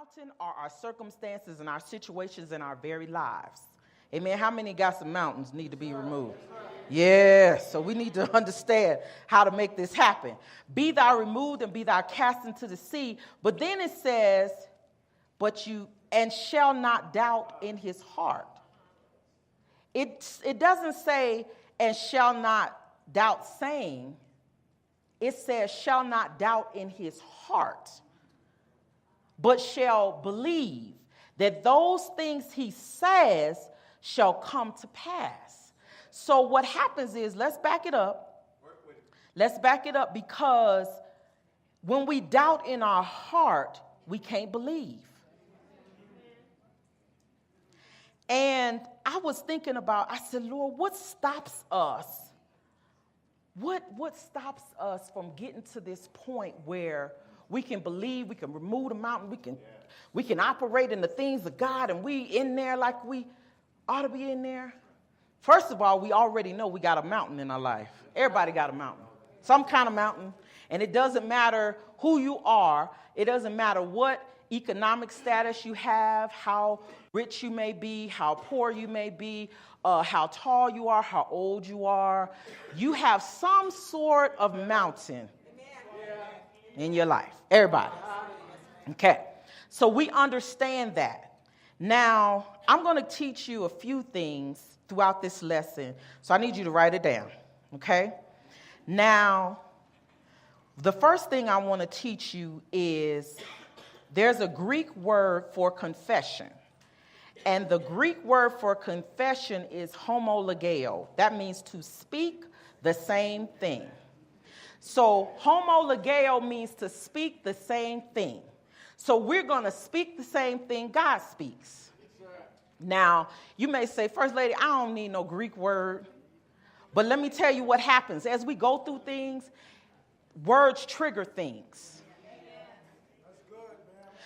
mountain are our circumstances and our situations in our very lives. Amen. How many got some mountains need to be removed? Yeah, so we need to understand how to make this happen. Be thou removed and be thou cast into the sea. But then it says, and shall not doubt in his heart. It doesn't say, and shall not doubt saying. It says, shall not doubt in his heart, but shall believe that those things he says shall come to pass. So what happens is, let's back it up. Let's back it up, because when we doubt in our heart, we can't believe. And I was thinking about, I said, Lord, what stops us? What stops us from getting to this point where we can believe, we can remove the mountain, we can operate in the things of God, and we in there like we ought to be in there? First of all, we already know we got a mountain in our life. Everybody got a mountain, some kind of mountain. And it doesn't matter who you are. It doesn't matter what economic status you have, how rich you may be, how poor you may be, how tall you are, how old you are. You have some sort of mountain in your life. Everybody. Okay. So we understand that. Now, I'm going to teach you a few things throughout this lesson. So I need you to write it down. Okay. Now, the first thing I want to teach you is there's a Greek word for confession. And the Greek word for confession is homologeo. That means to speak the same thing. So homologeo means to speak the same thing. So we're going to speak the same thing God speaks. Now, you may say, First Lady, I don't need no Greek word. But let me tell you what happens. As we go through things, words trigger things.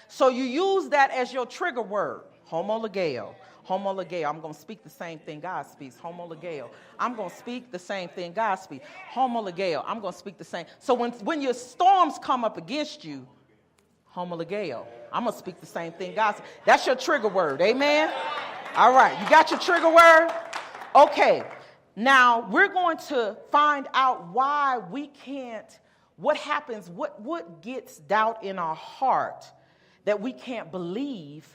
So you use that as your trigger word. Homologeo. Homologeo. I'm going to speak the same thing God speaks. Homologeo. I'm going to speak the same thing God speaks. Homologeo. I'm going to speak the same. So when your storms come up against you, homologeo. I'm going to speak the same thing God speaks. That's your trigger word. Amen? All right. You got your trigger word? Okay. Now, we're going to find out why we can't, what happens, what gets doubt in our heart that we can't believe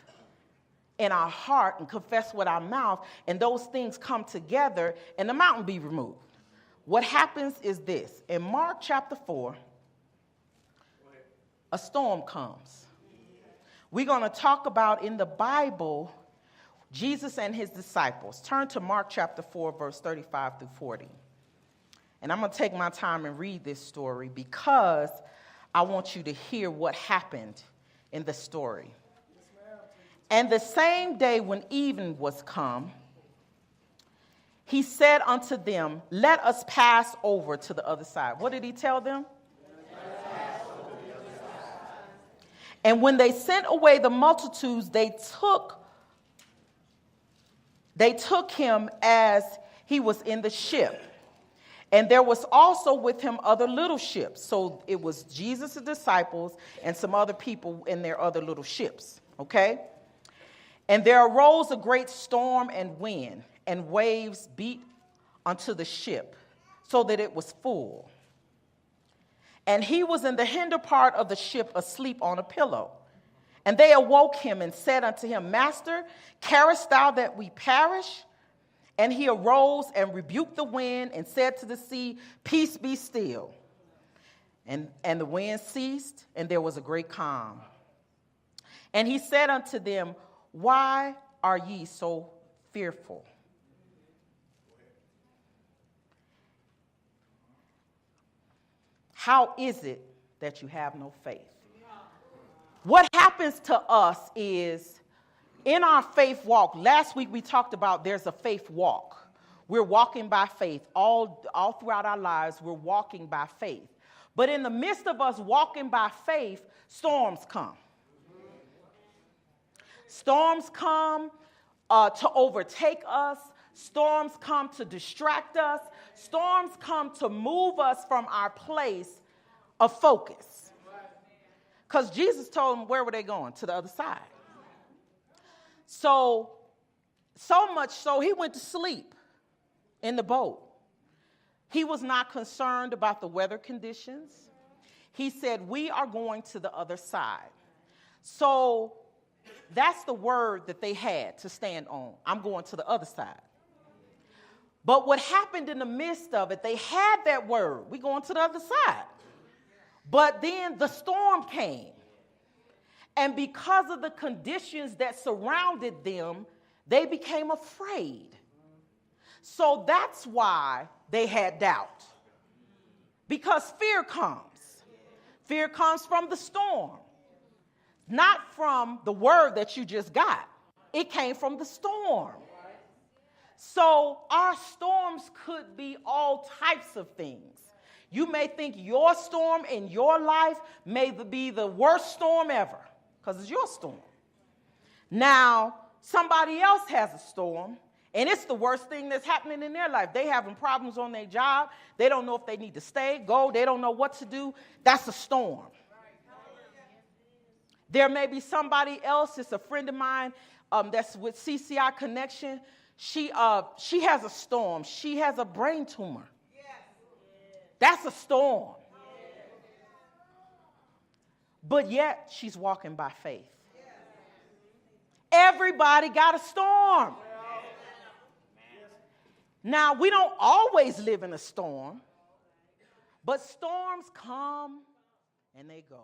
in our heart and confess with our mouth, and those things come together and the mountain be removed. What happens is this. In Mark chapter 4, a storm comes. We're going to talk about in the Bible Jesus and his disciples. Turn to Mark chapter 4, verse 35 through 40. And I'm going to take my time and read this story because I want you to hear what happened in the story. And the same day when even was come, he said unto them, let us pass over to the other side. What did he tell them? And when they sent away the multitudes, they took him as he was in the ship. And there was also with him other little ships. So it was Jesus' disciples and some other people in their other little ships. Okay? And there arose a great storm and wind, and waves beat unto the ship, so that it was full. And he was in the hinder part of the ship, asleep on a pillow. And they awoke him and said unto him, Master, carest thou that we perish? And he arose and rebuked the wind and said to the sea, Peace, be still. And the wind ceased, and there was a great calm. And he said unto them, Why are ye so fearful? How is it that you have no faith? What happens to us is, in our faith walk, last week we talked about there's a faith walk. We're walking by faith. All throughout our lives, we're walking by faith. But in the midst of us walking by faith, storms come. Storms come to overtake us. Storms come to distract us. Storms come to move us from our place of focus. Because Jesus told them, where were they going? To the other side. So much so, he went to sleep in the boat. He was not concerned about the weather conditions. He said, we are going to the other side. So that's the word that they had to stand on. I'm going to the other side. But what happened in the midst of it, they had that word. We're going to the other side. But then the storm came. And because of the conditions that surrounded them, they became afraid. So that's why they had doubt. Because fear comes. Fear comes from the storm, not from the word that you just got. It came from the storm. So our storms could be all types of things. You may think your storm in your life may be the worst storm ever because it's your storm. Now, somebody else has a storm, and it's the worst thing that's happening in their life. They having problems on their job. They don't know if they need to stay, go. They don't know what to do. That's a storm. There may be somebody else. It's a friend of mine that's with CCI Connection. She has a storm. She has a brain tumor. That's a storm. But yet she's walking by faith. Everybody got a storm. Now, we don't always live in a storm, but storms come and they go.